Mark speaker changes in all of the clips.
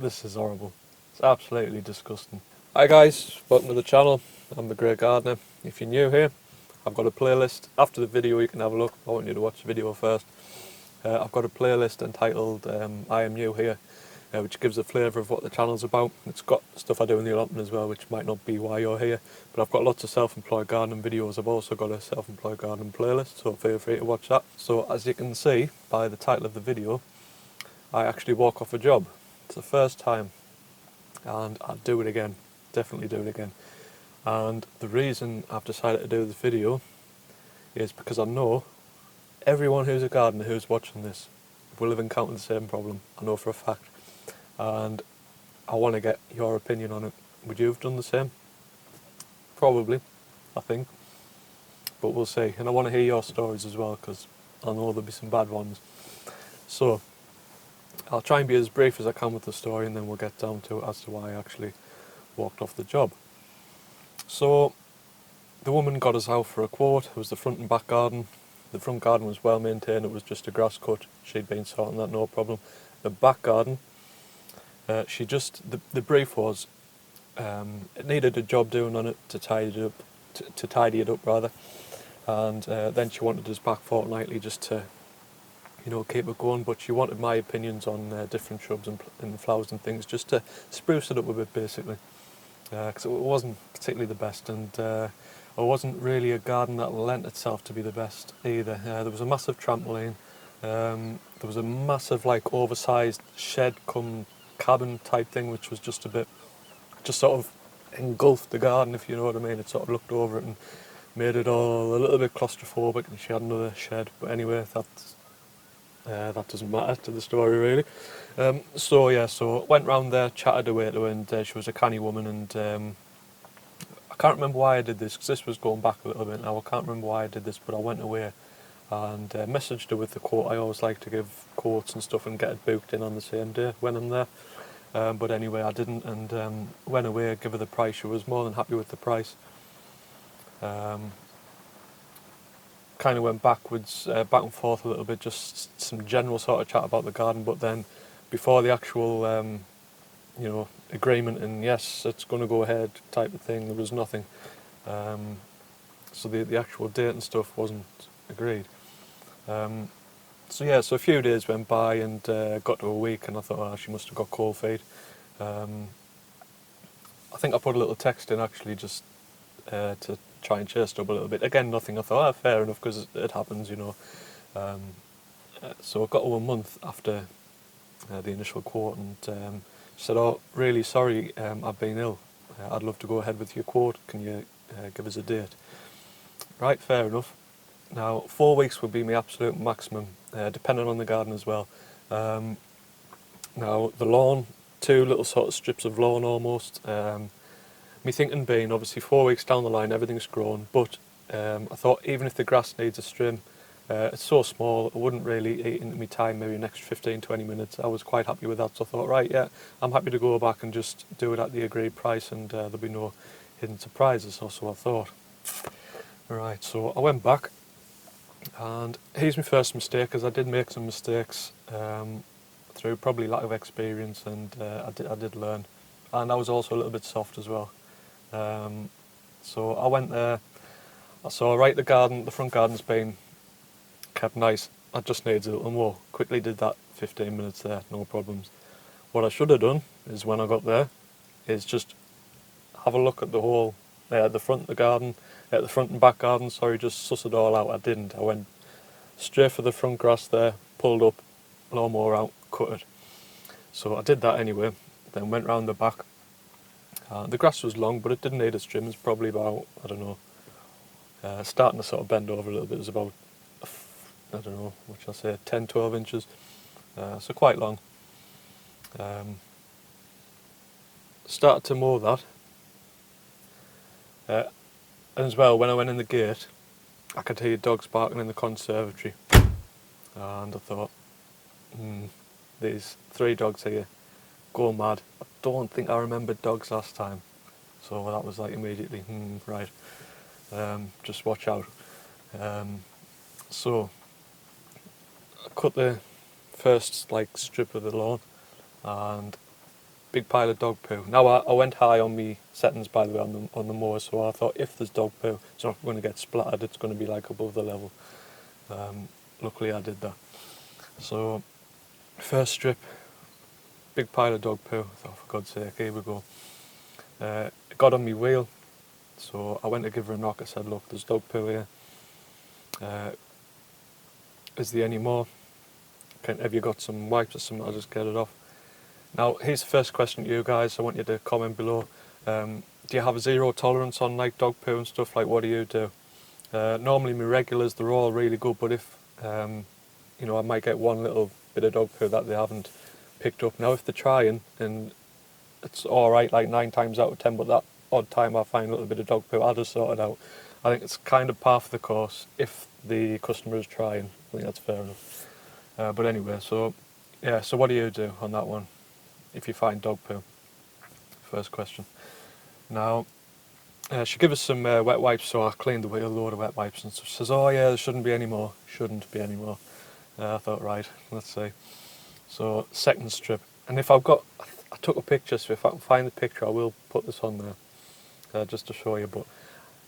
Speaker 1: This is horrible. It's absolutely disgusting. Hi guys, welcome to the channel. I'm the Grey Gardener. If you're new here, I've got a playlist. After the video you can have a look. I want you to watch the video first. I've got a playlist entitled I Am New here, which gives a flavour of what the channel's about. It's got stuff I do in the allotment as well, which might not be why you're here. But I've got lots of self-employed gardening videos. I've also got a self-employed gardening playlist, so feel free to watch that. So as you can see by the title of the video, I actually walk off a job. It's the first time, and I'll do it again. Definitely do it again. And the reason I've decided to do this video is because I know everyone who's a gardener who's watching this will have encountered the same problem. I know for a fact. And I want to get your opinion on it. Would you have done the same? Probably, I think. But we'll see. And I want to hear your stories as well, because I know there'll be some bad ones. So I'll try and be as brief as I can with the story, and then we'll get down to it as to why I actually walked off the job. So the woman got us out for a quote. It was the front and back garden. The front garden was well maintained. It was just a grass cut. She'd been sorting that, no problem. The back garden, the brief was it needed a job doing on it to tidy it up rather. And then she wanted us back fortnightly just to, keep it going. But she wanted my opinions on different shrubs and flowers and things, just to spruce it up a bit, basically. Because it wasn't particularly the best, and it wasn't really a garden that lent itself to be the best either. There was a massive trampoline. There was a massive, oversized shed cum cabin type thing, which was just sort of engulfed the garden, if you know what I mean. It sort of looked over it and made it all a little bit claustrophobic, and she had another shed. But anyway, that doesn't matter to the story really. So went round there, chatted away to her, and she was a canny woman, and I can't remember why I did this, because this was going back a little bit now. I can't remember why I did this, but I went away and messaged her with the quote. I always like to give quotes and stuff and get it booked in on the same day when I'm there. But anyway, I didn't, and went away, give her the price. She was more than happy with the price. Kind of went back and forth a little bit, just some general sort of chat about the garden, but then before the actual agreement and yes, it's going to go ahead type of thing, there was nothing. So the actual date and stuff wasn't agreed. So a few days went by, and got to a week, and I thought, she must have got cold feet. I think I put a little text in actually, just to try and chase it up a little bit. Again, nothing. I thought, fair enough, because it happens, So I got to a month after the initial quote, and she said, really sorry, I've been ill. I'd love to go ahead with your quote. Can you give us a date? Right, fair enough. Now, 4 weeks would be my absolute maximum, depending on the garden as well. Now, the lawn, 2 little sort of strips of lawn almost. Me thinking being, obviously 4 weeks down the line, everything's grown, but I thought even if the grass needs a trim, it's so small, it wouldn't really eat into my time, maybe an extra 15-20 minutes. I was quite happy with that, so I thought, right, yeah, I'm happy to go back and just do it at the agreed price, and there'll be no hidden surprises, or so I thought. Right, so I went back, and here's my first mistake, because I did make some mistakes through probably lack of experience, and I did learn, and I was also a little bit soft as well. So I went there, I saw the front garden's been kept nice, I just needs a little more. Quickly did that, 15 minutes there, no problems. What I should have done is, when I got there, is just have a look at the whole, the front of the garden, the front and back garden, just suss it all out. I didn't. I went straight for the front grass there, pulled up, lawnmower out, cut it. So I did that anyway, then went round the back. The grass was long, but it didn't need a trim. It was probably about, I don't know, starting to sort of bend over a little bit. It was about, I don't know, what shall I say, 10-12 inches, so quite long. Started to mow that, and as well, when I went in the gate, I could hear dogs barking in the conservatory, and I thought, these 3 dogs here go mad. I don't think I remembered dogs last time, so that was like immediately, right, just watch out. So I cut the first strip of the lawn, and big pile of dog poo. Now I went high on me settings, by the way, on the mower, so I thought if there's dog poo, it's not going to get splattered, it's going to be like above the level. Luckily I did that. So first strip, big pile of dog poo. I thought, for God's sake, here we go. It got on me wheel, so I went to give her a knock. I said, look, there's dog poo here. Is there any more? Have you got some wipes or something? I'll just get it off. Now, here's the first question to you guys. I want you to comment below. Do you have a zero tolerance on like dog poo and stuff? Like, what do you do? Normally my regulars, they're all really good, but if you know, I might get one little bit of dog poo that they haven't picked up. Now if they're trying and it's alright like 9 times out of 10, but that odd time I find a little bit of dog poo, I'll just sort it out. I think it's kind of par for the course if the customer is trying. I think that's fair enough. But anyway, so yeah, so what do you do on that one if you find dog poo? First question. Now, she gave us some wet wipes, so I cleaned the wheel, a load of wet wipes, and she says, oh yeah, there shouldn't be any more. Shouldn't be any more. I thought, right, let's see. So, second strip. And if I've got, I took a picture, so if I can find the picture, I will put this on there, just to show you. But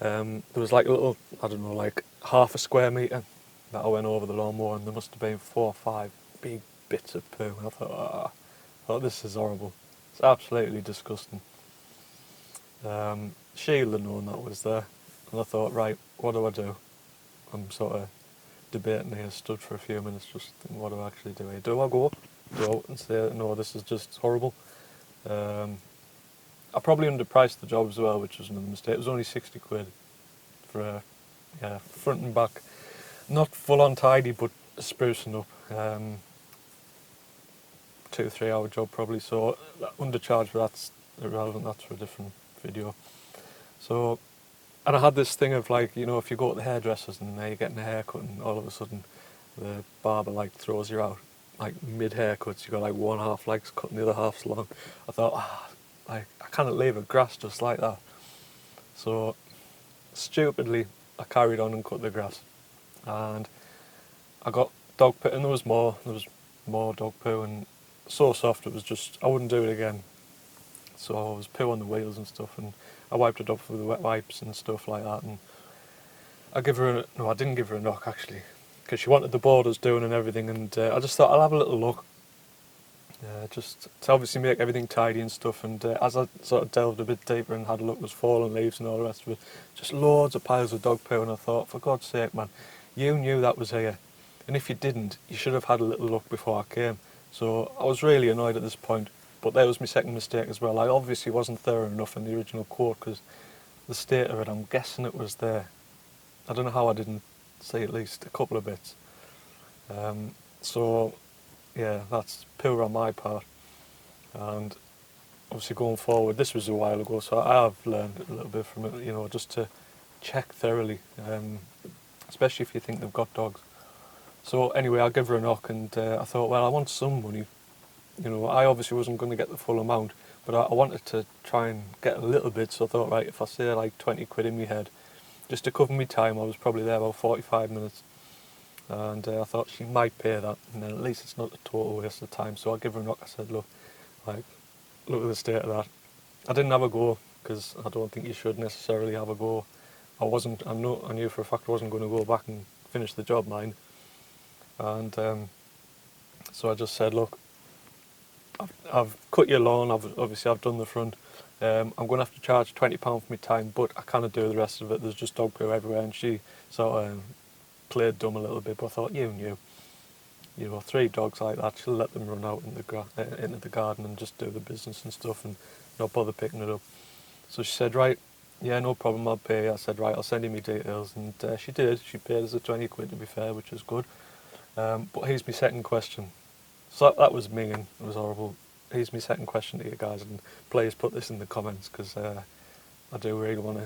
Speaker 1: there was like a little, I don't know, like half a square metre that I went over the lawnmower, and there must have been 4 or 5 big bits of poo. And I thought, this is horrible. It's absolutely disgusting. She'll have known that was there, and I thought, right, what do? I'm sort of debating here, stood for a few minutes, just thinking, what do I actually do here? Do I go out and say, no, this is just horrible? I probably underpriced the job as well, which was another mistake. It was only 60 quid for front and back, not full on tidy, but sprucing up. 2-3 hour job probably, so undercharged, but that's irrelevant, that's for a different video. So, and I had this thing of like, you know, if you go to the hairdressers and you're getting a haircut and all of a sudden the barber like throws you out, like mid haircuts, you got like one half legs cut and the other half's long. I thought, like, I can't leave a grass just like that. So, stupidly, I carried on and cut the grass. And I got dog poo, and there was more dog poo, and so soft it was just, I wouldn't do it again. So I was poo on the wheels and stuff, and I wiped it off with the wet wipes and stuff like that. And I didn't give her a knock actually, because she wanted the borders doing and everything, and I just thought I'll have a little look, just to obviously make everything tidy and stuff. And as I sort of delved a bit deeper and had a look, there was fallen leaves and all the rest of it, just loads of piles of dog poo. And I thought, for God's sake, man, you knew that was here, and if you didn't, you should have had a little look before I came. So I was really annoyed at this point. But there was my second mistake as well. I obviously wasn't thorough enough in the original quote, because the state of it, I'm guessing it was there. I don't know how I didn't say at least a couple of bits. So, yeah, that's poor on my part. And obviously going forward, this was a while ago, so I have learned a little bit from it, you know, just to check thoroughly, especially if you think they've got dogs. So anyway, I gave her a knock, and I thought, well, I want some money. You know, I obviously wasn't going to get the full amount, but I wanted to try and get a little bit, so I thought, right, if I say like 20 quid in my head, just to cover my time, I was probably there about 45 minutes, and I thought she might pay that, and then at least it's not a total waste of time. So I gave her a knock. I said, look at the state of that. I didn't have a go, because I don't think you should necessarily have a go. I knew for a fact I wasn't going to go back and finish the job, mind. And so I just said, look, I've cut your lawn, obviously I've done the front. I'm going to have to charge £20 for my time, but I cannot do the rest of it. There's just dog poo everywhere. And she sort of played dumb a little bit, but I thought, you knew. You know, 3 dogs like that, she'll let them run out in into the garden and just do the business and stuff and not bother picking it up. So she said, right, yeah, no problem, I'll pay. I said, right, I'll send you my details. And she did. She paid us the 20 quid, to be fair, which was good. But here's my second question. So that was me, and it was horrible. Here's my second question to you guys, and please put this in the comments, because I do really want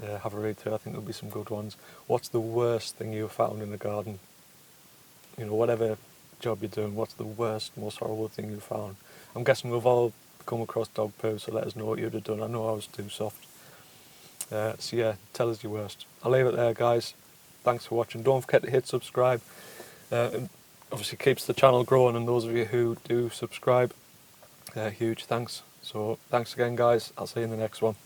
Speaker 1: to have a read through. I think there'll be some good ones. What's the worst thing you've found in the garden? You know, whatever job you're doing, what's the worst, most horrible thing you've found? I'm guessing we've all come across dog poo, so let us know what you'd have done. I know I was too soft. So yeah, tell us your worst. I'll leave it there, guys. Thanks for watching. Don't forget to hit subscribe. It obviously keeps the channel growing, and those of you who do subscribe, Huge thanks. So thanks again, guys. I'll see you in the next one.